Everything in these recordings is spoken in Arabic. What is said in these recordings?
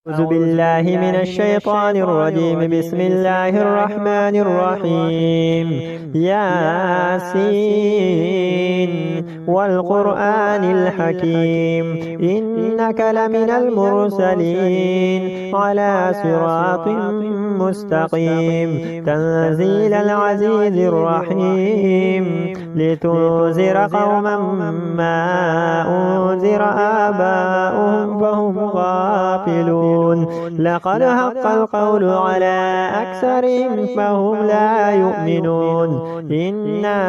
أعوذ بالله من الشيطان الرجيم. بسم الله الرحمن الرحيم. ياسين والقرآن الحكيم إنك لمن المرسلين على صراط مستقيم تنزيل العزيز الرحيم لتنذر قوما ما أنذر آباؤهم فهم غافلون. لقد حق القول على أكثرهم فهم لا يؤمنون. إنا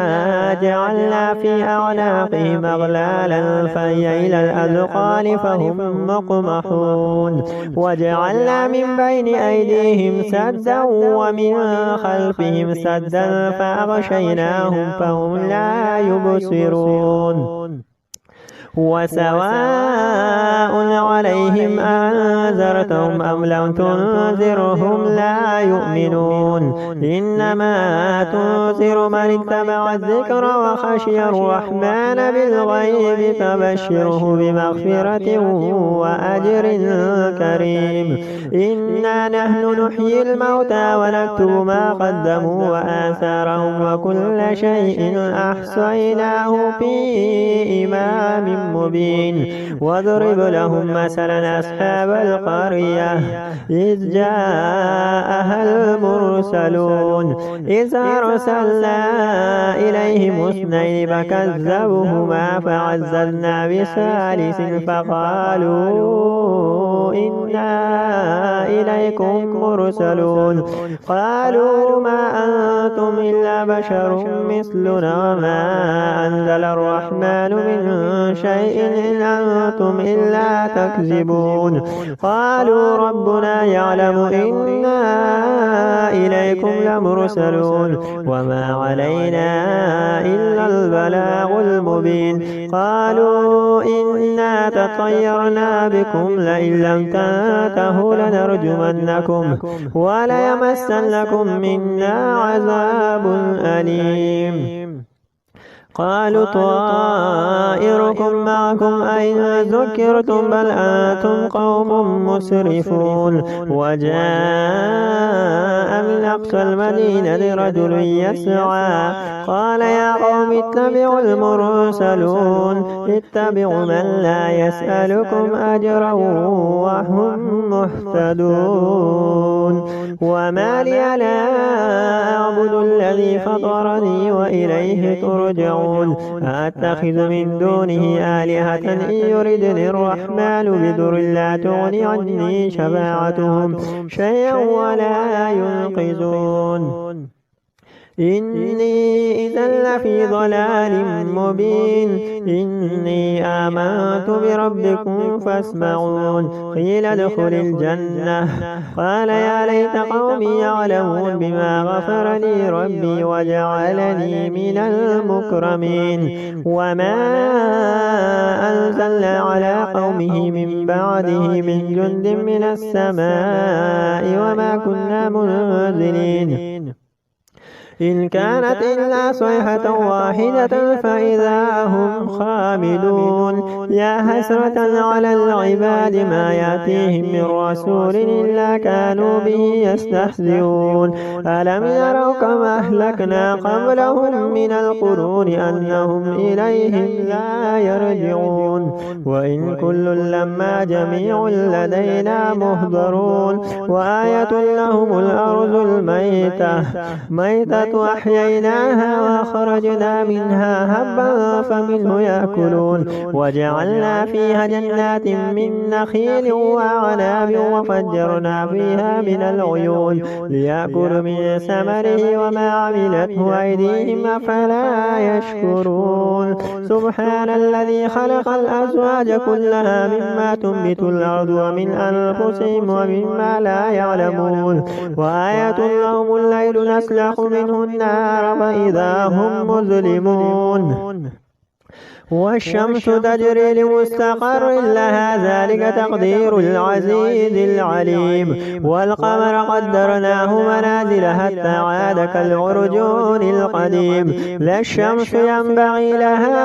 جعلنا في أعناقهم أغلالا فهي إلى الأذقان فهم مقمحون. وجعلنا من بين أيديهم سدا ومن خلفهم سدا فأغشيناهم فهم لا يبصرون. وسواء عليهم أنذرتهم أم لم تنذرهم لا يؤمنون. إنما تنذر من اتبع الذكر وخشي الرحمن بالغيب فبشره بمغفرة وأجر كريم. إنا نحن نحيي الموتى ونكتب ما قدموا وآثارهم وكل شيء أحصيناه في إمام مبين. واضرب لهم مثلا أصحاب القرية إذ جاءها المرسلون إذ أرسلنا إليهم اثنين فكذبوهما فعززنا بثالث فقالوا إنا إليكم مرسلون. قالوا ما أنتم إلا بشر مثلنا وما أنزل الرحمن من شيء إن أنتم إلا تكذبون. قالوا ربنا يعلم إنا إليكم لمرسلون وما علينا إلا البلاغ المبين. قالوا إنا تطيرنا بكم لئن لم تنتهوا لنرجمنكم وليمسنكم منا عذاب أليم. قالوا طائركم معكم أين ذكرتم بل أنتم قوم مسرفون. وجاء من أقصى المدينة رجل يسعى قال يا قوم اتبعوا المرسلون اتبعوا من لا يسألكم أجرا وهم مهتدون. وما لي لا أعبد الذي فطرني وإليه ترجعون. أتخذ من دونه آلهة إن يردني الرحمن بضر لا تغني عني شفاعتهم شيئا ولا ينقذون. إني إذا لفي ضلال مبين. إني آمنت بربكم فاسمعون. قيل ادخل الجنة قال يا ليت قومي يعلمون بما غفر لي ربي وجعلني من المكرمين. وما أنزلنا على قومه من بعده من جند من السماء وما كنا منزلين إن كانت إلا صيحة واحدة فإذا هم خامدون. يا حسرة على العباد ما يأتيهم من رسول إلا كانوا به يستهزئون. ألم يروا كما أهلكنا قبلهم من القرون أنهم إليهم لا يرجعون. وإن كل لما جميع لدينا مهضرون. وآية لهم الأرض الميتة أحييناها وأخرجنا منها هبا فمنه يأكلون. وجعلنا فيها جنات من نخيل وأعناب وفجرنا فيها من العيون ليأكلوا من ثمره وما عملته أيديهم أفلا يشكرون. سبحان الذي خلق الأزواج كلها مما تنبت الأرض ومن أنفسهم ومما لا يعلمون. وآية لهم الليل نسلخ منه النار فإذا هم مظلمون. والشمس تجري لمستقر لها ذلك تقدير العزيز العليم والقمر قدرناه منازل حتى عاد كالعرجون القديم لا الشمس ينبغي لها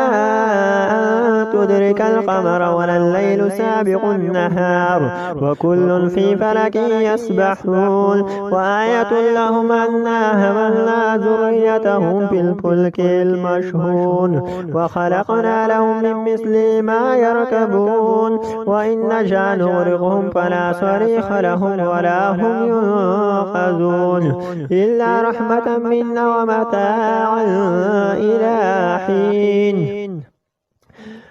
أن تدرك القمر ولا الليل سابق النهار وكل في فلك يسبحون وآية لهم أنا حملنا ذريتهم في الفلك المشحون وخلقنا لهم من مثل ما يركبون وإن نشأ نغرقهم فلا صريخ لهم ولا هم ينقذون إلا رحمة منا ومتاعا إلى حين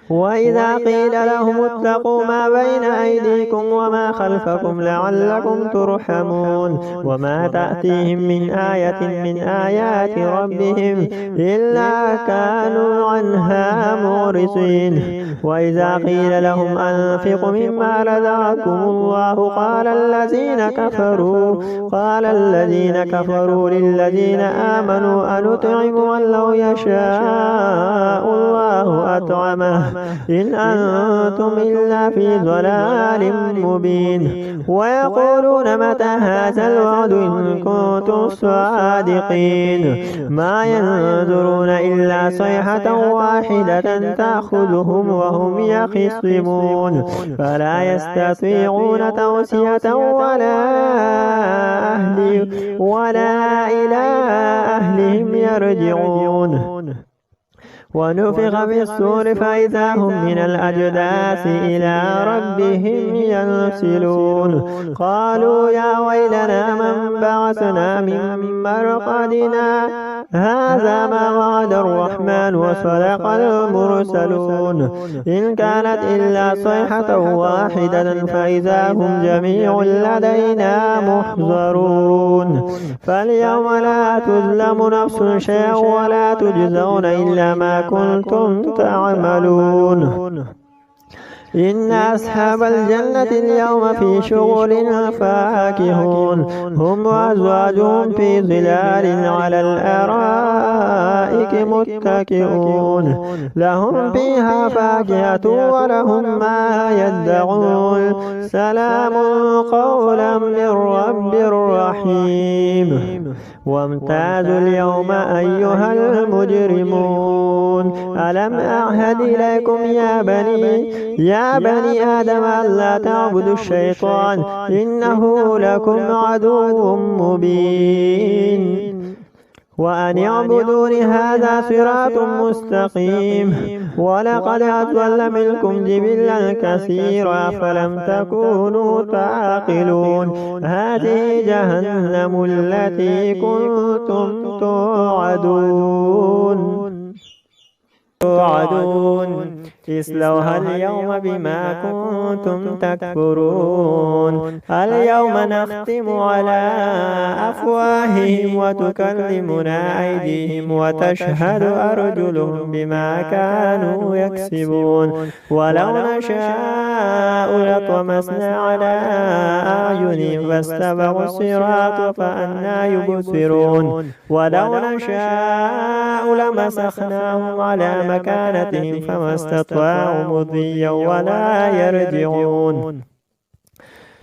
وإذا قيل لهم اتقوا ما بين أيديكم وما خلفكم لعلكم ترحمون وما تأتيهم من آية من آيات ربهم إلا كانوا عنها معرضين وإذا قيل لهم أنفقوا مما رزقكم الله قال الذين كفروا للذين آمنوا أنطعم من لو يشاء الله أطعمه إن أنتم إلا في ضلال مبين ويقولون متى هذا الوعد إن كنتم صادقين ما ينظرون إلا صيحة واحدة تأخذهم وهم يخصمون فلا يستطيعون توصية ولا إلى أهلهم يرجعون ونفخ في الصور فإذا هم من الأجداث إلى ربهم ينسلون قالوا يا ويلنا من بعثنا من مرقدنا هذا ما وعد الرحمن وصدق المرسلون إن كانت إلا صيحة واحدة فإذا هم جميع لدينا محضرون فاليوم لا تظلم نفس شيئا ولا تجزون إلا ما كنتم تعملون إن أصحاب الجنة اليوم في شغل فاكهون هم وأزواجهم في ظلال على الأرائك متكئون لهم فيها فاكهة ولهم ما يدعون سلام قولا من رب رحيم وامتازوا اليوم أيها المجرمون ألم أعهد إليكم يا بني آدم ألا تعبدوا الشيطان إنه لكم عدو مبين وأن اعبدوني هذا صراط مستقيم ولقد أضل منكم جبلا كثيرا فلم تكونوا تعقلون هذه جهنم التي كنتم توعدون اصلوها اليوم بما كنتم تكفرون اليوم نختم على أفواههم وتكلمنا أيديهم وتشهد أرجلهم بما كانوا يكسبون ولو نشاء لطمسنا على أعينهم فاستبقوا الصراط فأنى يبصرون ولو نشاء لمسخناهم على مكانتهم فما استطاعوا مضيا ولا يرجعون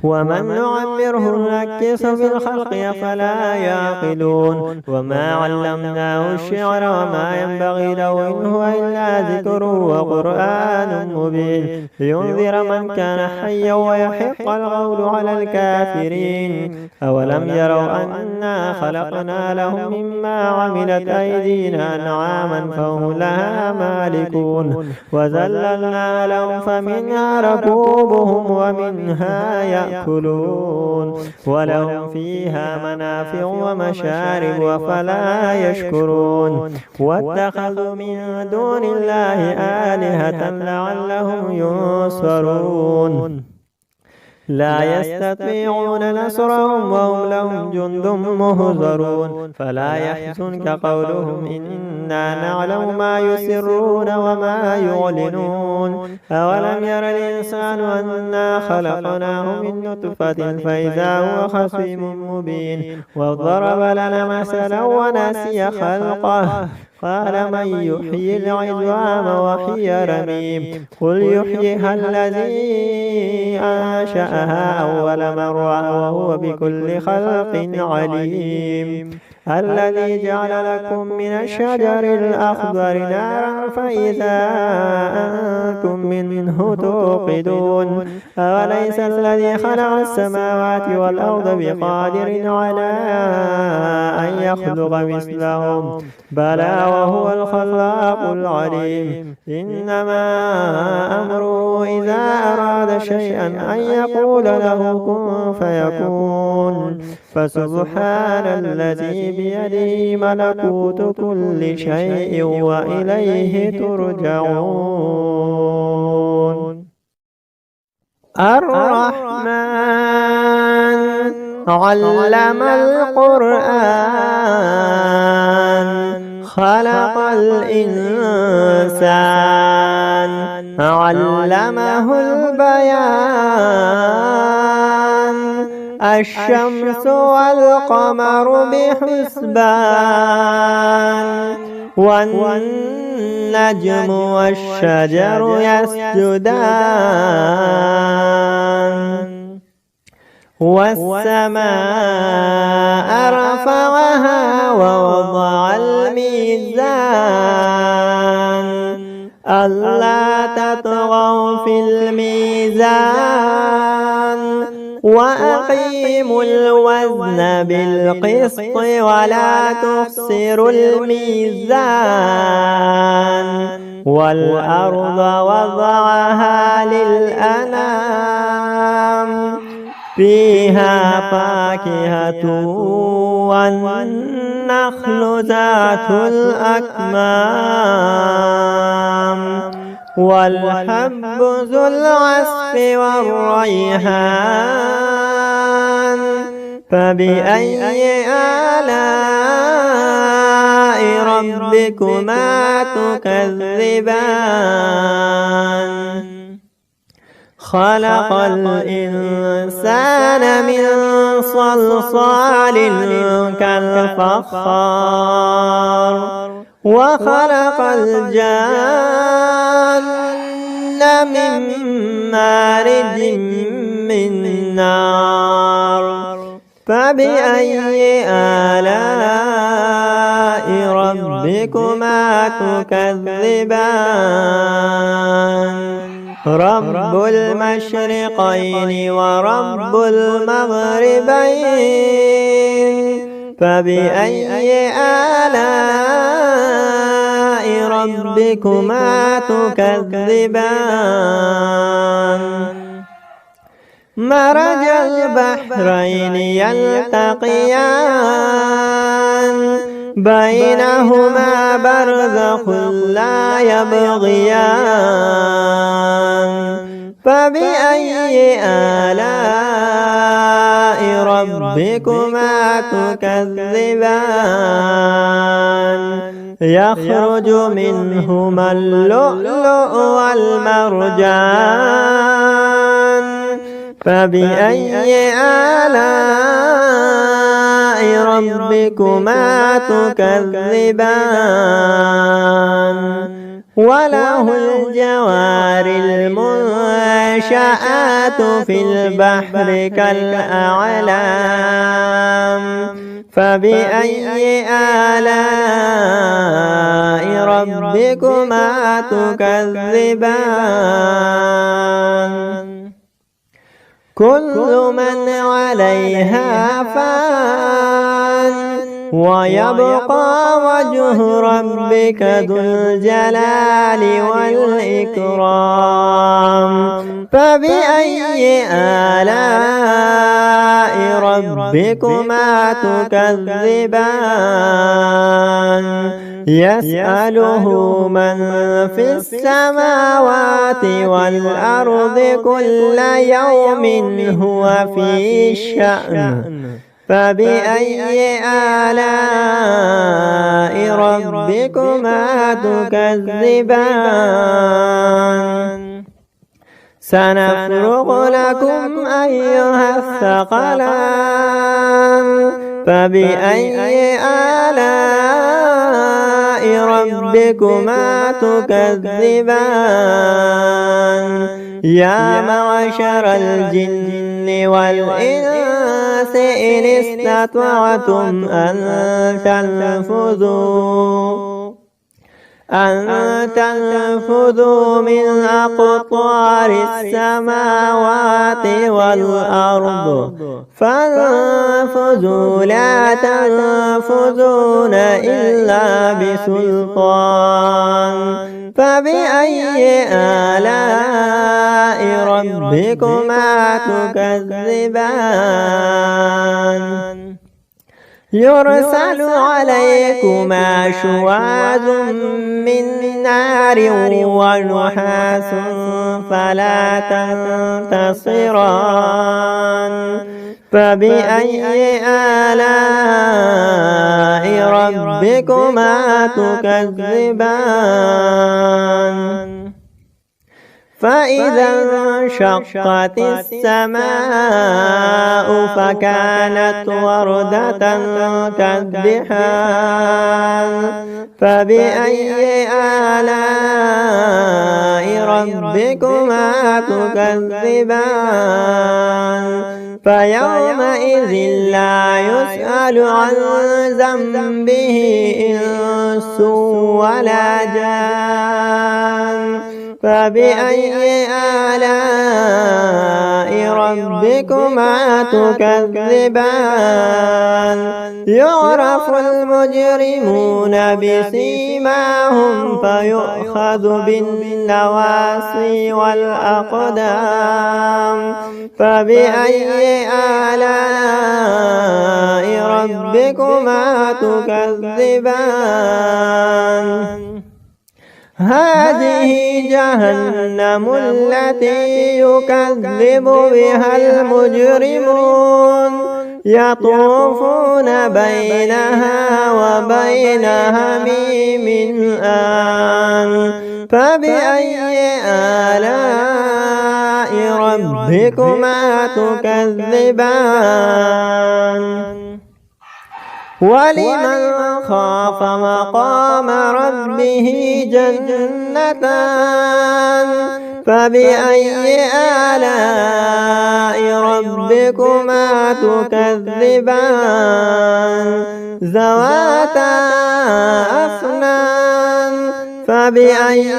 ومن نعمره نكسه في الخلق أفلا يعقلون وما علمناه الشعر وما ينبغي له إن هو إلا ذكر وقرآن مبين لينذر من كان حيا ويحق القول على الكافرين أولم يروا أنا خلقنا لهم مما عملت أيدينا أنعاما فهم لها مالكون وذللنا لهم فمنها ركوبهم ومنها يأكلون ولهم فيها منافع ومشارب أفلا يشكرون واتخذوا من دون الله آلهة لعلهم ينصرون لا يستطيعون نصرهم وهم لهم جند مهزرون فلا يحزنك قولهم إنا نعلم ما يسرون وما يعلنون أولم ير الإنسان أنا خلقناه من نطفة فإذا هو خصيم مبين وضرب لنا مثلا ونسي خلقه قال من يحيي العظام وهي رميم قل يحييها الذي أنشأها أول مرة وهو بكل خلق عليم الذي جعل لكم من الشجر الأخضر نارا فإذا أنتم منه توقدون أوليس الذي خلق السماوات والأرض بقادر على أن يخلق مثلهم بلى وهو الخلاق العليم إنما أمره إذا أراد شيئا أن يقول له كن فيكون فسبحان الذي بيده ملكوت كل شيء وإليه ترجعون الرحمن علم القرآن خلق الإنسان علمه البيان الشمس والقمر بحسبان والنجم والشجر يسجدان والسماء رفعها ووضع الميزان ألا تطغوا في الميزان وأقيموا الوزن بالقسط ولا تخسروا الميزان والأرض وضعها للأنام فيها فاكهة والنخل ذات الأكمام والحب ذو العصف والريحان فبأي آلاء ربكما تكذبان خلق الإنسان من صلصال كالفخار وخلق الجان من مارج من نار فبأي آلاء ربكما تكذبان رب المشرقين ورب المغربين فبأي آلاء ربكما تكذبان مرج البحرين يلتقيان بينهما برزخ لا يبغيان فبأي آلاء ربكما تكذبان يخرج منهما اللؤلؤ والمرجان فبأي آلاء ربكما تكذبان وله الجوار المنشآت في البحر كالأعلام فبأي آلاء ربكما تكذبان كل من عليها فان ويبقى وجه ربك ذو الجلال والإكرام فبأي آلاء ربكما تكذبان يسأله من في السماوات والأرض كل يوم هو في شأن فبأي آلاء ربكما تكذبان سنفرغ لكم أيها الثقلان فبأي آلاء ربكما تكذبان يا معشر الجن والإنس إن استطعتم أن تنفذوا من أقطار السماوات والأرض فانفذوا لا تنفذون إلا بسلطان فبأي آلاء ربكما تكذبان يرسل عليكما شواظ من نار ونحاس فلا تنتصران فبأي آلاء ربكما تكذبان فإذا انشقت السماء فكانت وردة كالدحان فبأي آلاء ربكما تكذبان فيومئذ لا يسأل عن ذنبه إنس ولا جان فبأي آلاء ربكما تكذبان يعرف المجرمون بسيماهم فيؤخذ بالنواصي والأقدام فبأي آلاء ربكما تكذبان هذه جهنم التي يكذب بها المجرمون يطوفون بينها وبين حميم آن فبأي آلاء ربكما تكذبان ولمن خاف مقام ربه جنتان فبأي آلاء ربكما تكذبان ذواتا أفنان فبأي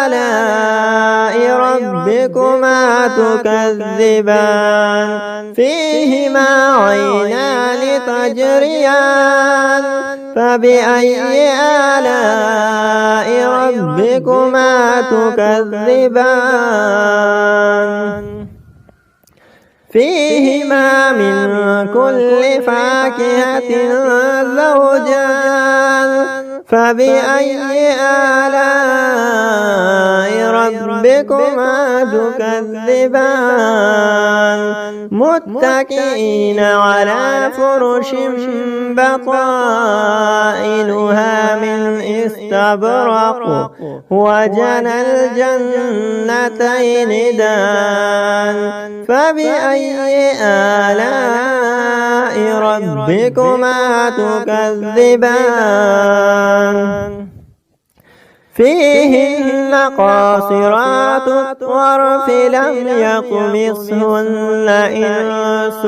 آلاء ربكما تكذبان فيهما عينان تجريان فبأي آلاء ربكما تكذبان فيهما من كل فاكهة زوجان فبأي آلاء ربكما تكذبان متكئين على فرش بطائنها من استبرق وجنى الجنتين دان فبأي آلاء ربكما تكذبان فيهن قاصرات الطرف لم يطمثهن إنس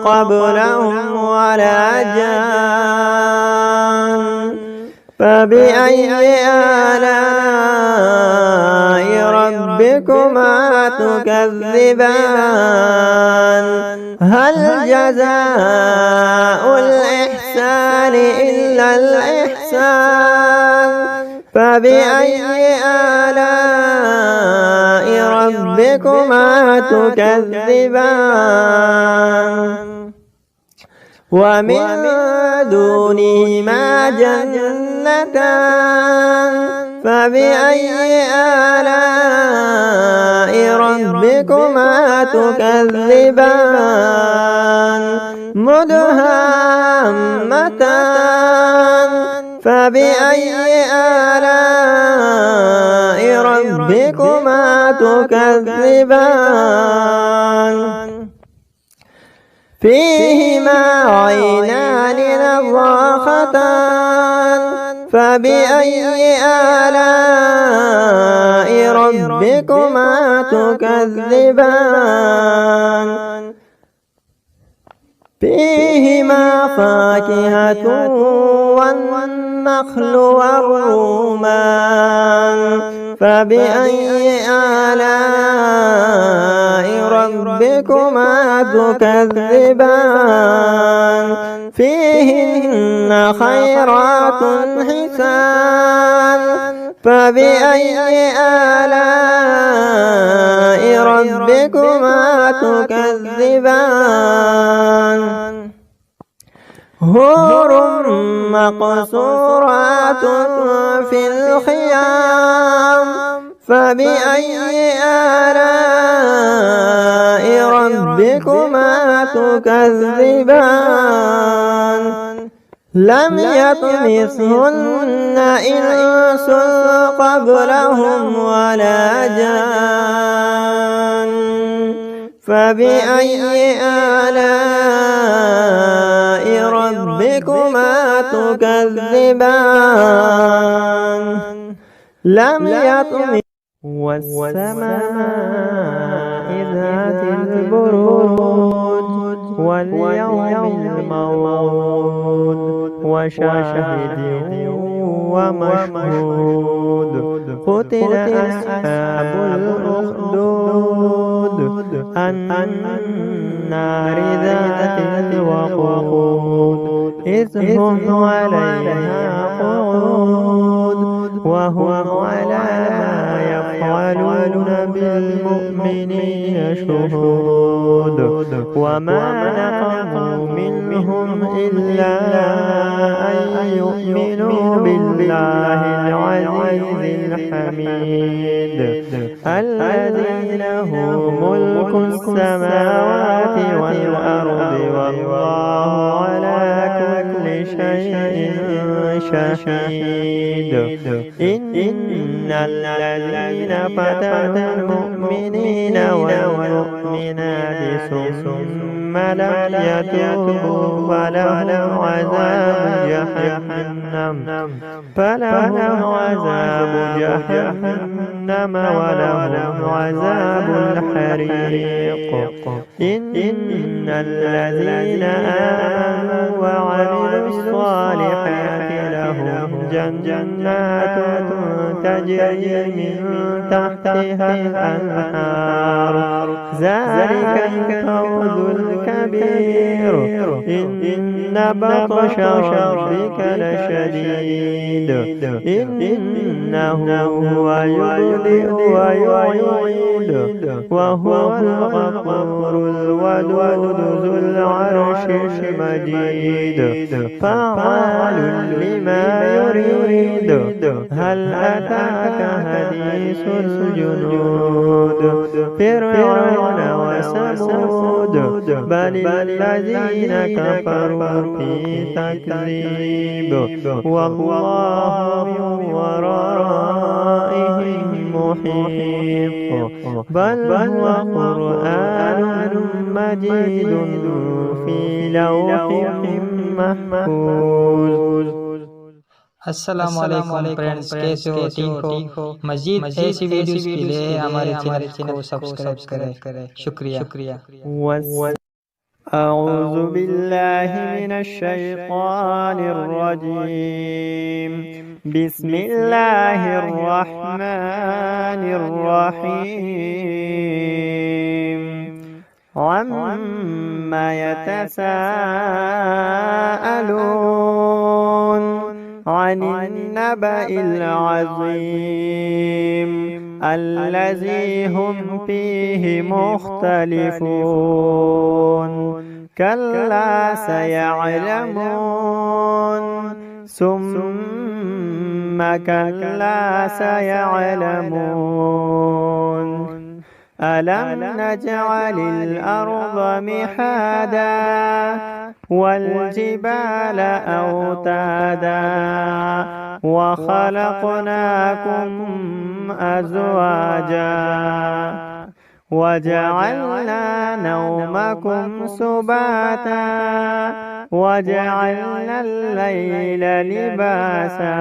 قبلهم ولا جان فبأي آلاء ربكما تكذبان هل جزاء الإحسان إلا الإحسان فبأي آلاء ربكما تكذبان ومن دونهما جنتان فبأي آلاء ربكما تكذبان مدهامتان فبأي آلاء ربكما تكذبان فيهما عينان نضاختان فبأي آلاء ربكما تكذبان فيهما فاكهة والنخل والرمان فبأي آلاء ربكما تكذبان فيهن خيرات حسان فبأي آلاء ربكما تكذبان حور مقصورات في الخيام فبأي آلاء ربكما تكذبان لم يطمثهن إنس قبلهم ولا جان فبأي آلاء ربكما تكذبان لم يطمث والسماء ذات البروج واليوم الموعود وشاهد ومشهود قتل أصحاب الأخدود النار ذات الوقود إذ هم عليها قعود وهم على ما يفعلون بالمؤمنين شهود وما نقموا منهم إلا أن يؤمنوا بالله العزيز الحميد الذي له ملك السماوات والأرض والله على كل شيء شهيد إن الذين فتنوا المؤمنين والمؤمنات ثم لم يتوبوا فلهم عذاب جهنم ولهم عذاب الحريق إن الذين آمنوا وعملوا الصالحات لهم جنات تجري من تحتها الأنهار ذلك الفوز الكبير إن بطش ربك لشديد إنه هو يبدئ ويعيد وهو الغفور الودود ذو العرش المجيد فعال لما يريد هل أتاك حديث الجنود فرعون وثمود بل الذين كفروا في تكذيب والله من ورائهم محيط بل هو قرآن مجيد في لوح محفوظ। अस्सलाम वालेकुम फ्रेंड्स, कैसे हो? ठीक हो? मजीद ऐसी वीडियोस के लिए हमारे चैनल को सब्सक्राइब करें। शुक्रिया। أعوذ بالله من الشيطان الرجيم بسم الله الرحمن الرحيم عما يتساءلون عن النبأ العظيم الذي هم فيه مختلفون كلا سيعلمون ثم كلا سيعلمون ألم نجعل الأرض مهادا والجبال أوتادا وخلقناكم أزواجا وجعلنا نومكم سباتا وجعلنا الليل لباسا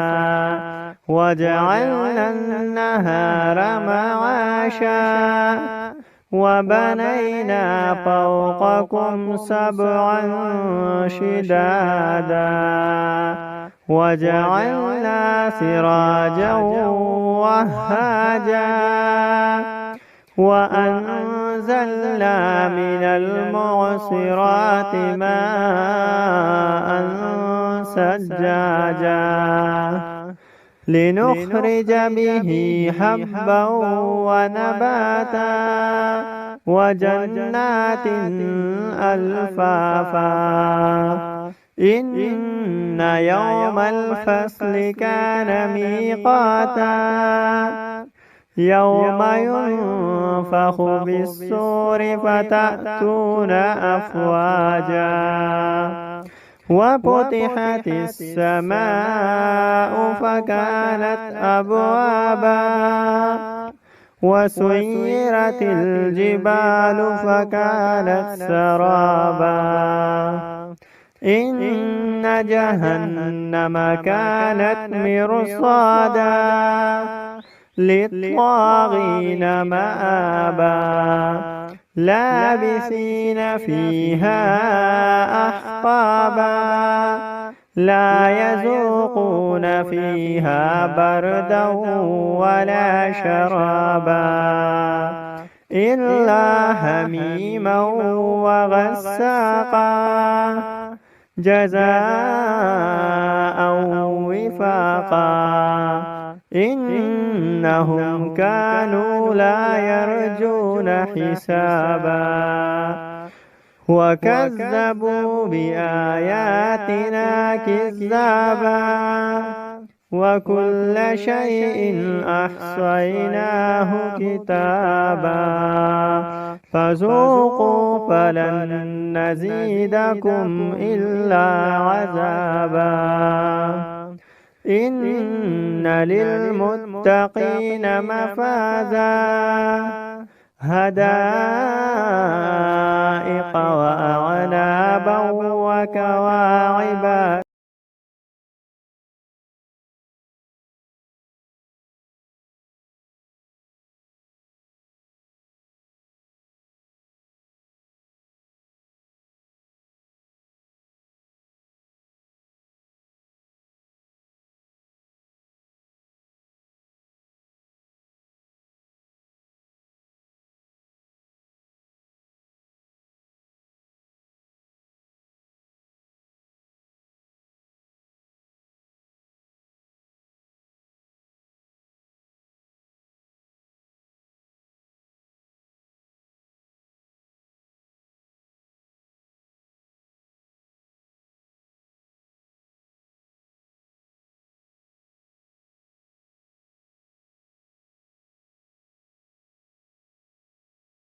وجعلنا النهار معاشا وبنينا فوقكم سبعا شدادا وجعلنا سراجا وهاجا وأنزلنا من المعصرات ماء ثجاجا لنخرج به حبا ونباتا وجنات ألفافا إن يوم الفصل كان ميقاتا يوم ينفخ بالصور فتأتون أفواجا وفتحت السماء فكانت أبوابا وسيرت الجبال فكانت سرابا إن جهنم كانت مرصادا للطاغين مآبا لابثين فيها أحقابا لا يذوقون فيها بردا ولا شرابا إلا حميما وغساقا جزاء وفاقا إنهم كانوا لا يرجون حسابا وكذبوا بآياتنا كذابا وكل شيء أحصيناه كتابا فذوقوا فلن نزيدكم إلا عذابا إن للمتقين مفازا هدائق وأعنابا وكواعب